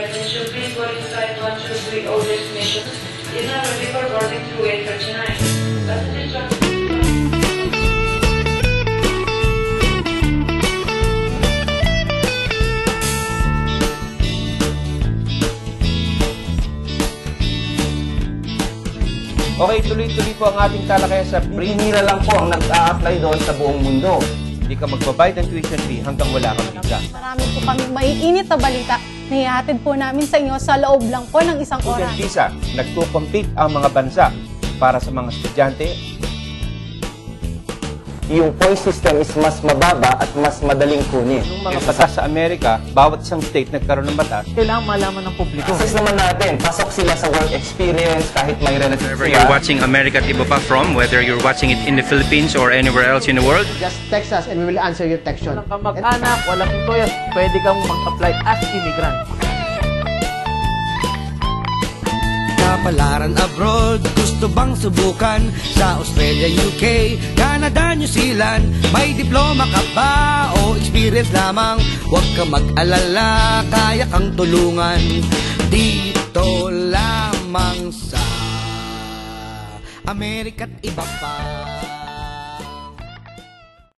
attention. Please boarding flight 123 all destinations is now ready for boarding through 8:39. Passengers traveling. Okay, tuloy-tuloy po ang ating talakayan sa free. Hinira lang po ang nag-a-apply doon sa buong mundo. Hindi ka magbabayad ng tuition fee hanggang wala kang visa. Marami po kami maiinit na balita na ihatid po namin sa inyo sa loob lang po ng isang Student oras. visa, nagko-compete ang mga bansa para sa mga estudyante. Yung point system is mas mababa at mas madaling kunin. Yung mga batas sa Amerika, bawat isang state nagkaroon ng batas. Kailangan malaman ng publiko. Assess naman natin, pasok sila sa work experience kahit may relative Wherever you're watching America at Iba Pa from, whether you're watching it in the Philippines or anywhere else in the world, Just text us and we will answer your text. Walang kamag-anak, walang employer, pwede kang mag-apply as immigrant. Kapalaran abroad, gusto bang subukan? Sa Australia, UK, Canada, New Zealand, may diploma ka ba o experience lamang? Huwag ka mag-alala, kaya kang tulungan. Dito lamang sa Amerika't Iba Pa.